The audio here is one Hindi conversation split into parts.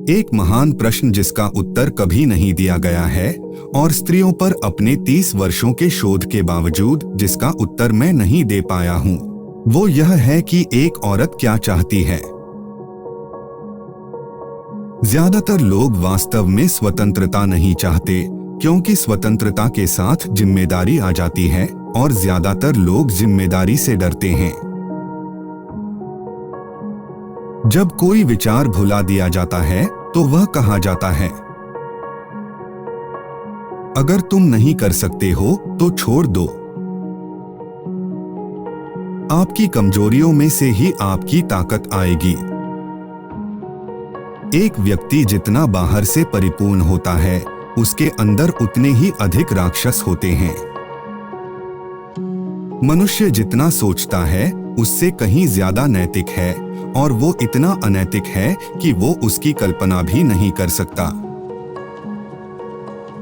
एक महान प्रश्न जिसका उत्तर कभी नहीं दिया गया है और स्त्रियों पर अपने 30 वर्षों के शोध के बावजूद जिसका उत्तर मैं नहीं दे पाया हूँ, वो यह है कि एक औरत क्या चाहती है। ज्यादातर लोग वास्तव में स्वतंत्रता नहीं चाहते, क्योंकि स्वतंत्रता के साथ जिम्मेदारी आ जाती है और ज्यादातर लोग जिम्मेदारी से डरते हैं। जब कोई विचार भुला दिया जाता है तो वह कहा जाता है, अगर तुम नहीं कर सकते हो तो छोड़ दो। आपकी कमजोरियों में से ही आपकी ताकत आएगी। एक व्यक्ति जितना बाहर से परिपूर्ण होता है, उसके अंदर उतने ही अधिक राक्षस होते हैं। मनुष्य जितना सोचता है उससे कहीं ज्यादा नैतिक है और वो इतना अनैतिक है कि वो उसकी कल्पना भी नहीं कर सकता।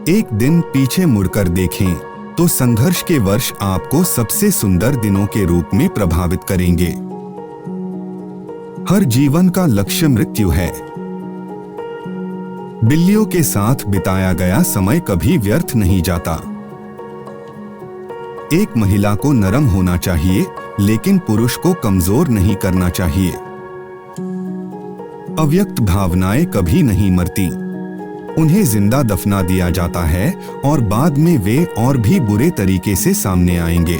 एक दिन पीछे मुड़कर देखें तो संघर्ष के वर्ष आपको सबसे सुंदर दिनों के रूप में प्रभावित करेंगे। हर जीवन का लक्ष्य मृत्यु है। बिल्लियों के साथ बिताया गया समय कभी व्यर्थ नहीं जाता। एक महिला को नरम होना चाहिए, लेकिन पुरुष को कमजोर नहीं करना चाहिए। अव्यक्त भावनाएं कभी नहीं मरती, उन्हें जिंदा दफना दिया जाता है और बाद में वे और भी बुरे तरीके से सामने आएंगे।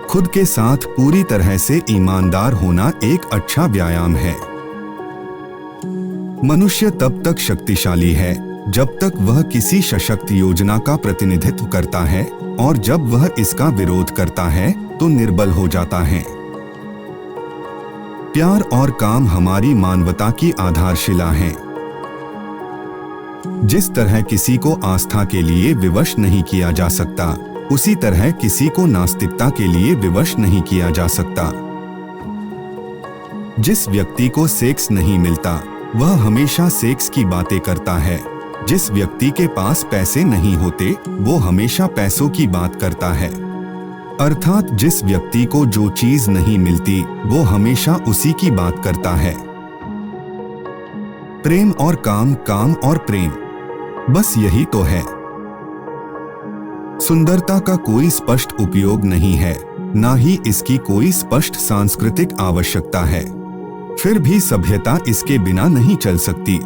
खुद के साथ पूरी तरह से ईमानदार होना एक अच्छा व्यायाम है। मनुष्य तब तक शक्तिशाली है जब तक वह किसी सशक्त योजना का प्रतिनिधित्व करता है, और जब वह इसका विरोध करता है तो निर्बल हो जाता है। प्यार और काम हमारी मानवता की आधारशिला हैं। जिस तरह किसी को आस्था के लिए विवश नहीं किया जा सकता, उसी तरह किसी को नास्तिकता के लिए विवश नहीं किया जा सकता। जिस व्यक्ति को सेक्स नहीं मिलता, वह हमेशा सेक्स की बातें करता है। जिस व्यक्ति के पास पैसे नहीं होते, वो हमेशा पैसों की बात करता है। अर्थात जिस व्यक्ति को जो चीज नहीं मिलती, वो हमेशा उसी की बात करता है। प्रेम और काम, काम और प्रेम, बस यही तो है। सुंदरता का कोई स्पष्ट उपयोग नहीं है, ना ही इसकी कोई स्पष्ट सांस्कृतिक आवश्यकता है। फिर भी सभ्यता इसके बिना नहीं चल सकती।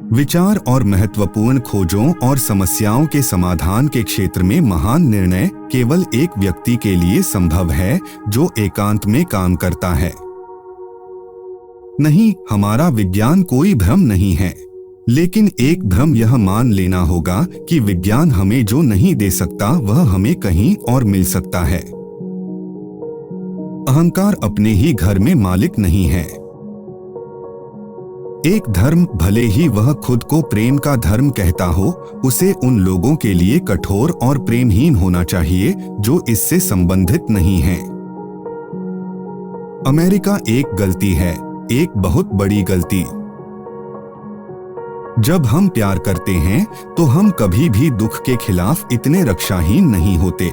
विचार और महत्वपूर्ण खोजों और समस्याओं के समाधान के क्षेत्र में महान निर्णय केवल एक व्यक्ति के लिए संभव है जो एकांत में काम करता है। नहीं, हमारा विज्ञान कोई भ्रम नहीं है, लेकिन एक भ्रम यह मान लेना होगा कि विज्ञान हमें जो नहीं दे सकता वह हमें कहीं और मिल सकता है। अहंकार अपने ही घर में मालिक नहीं है। एक धर्म, भले ही वह खुद को प्रेम का धर्म कहता हो, उसे उन लोगों के लिए कठोर और प्रेमहीन होना चाहिए जो इससे संबंधित नहीं हैं। अमेरिका एक गलती है, एक बहुत बड़ी गलती। जब हम प्यार करते हैं तो हम कभी भी दुख के खिलाफ इतने रक्षाहीन नहीं होते।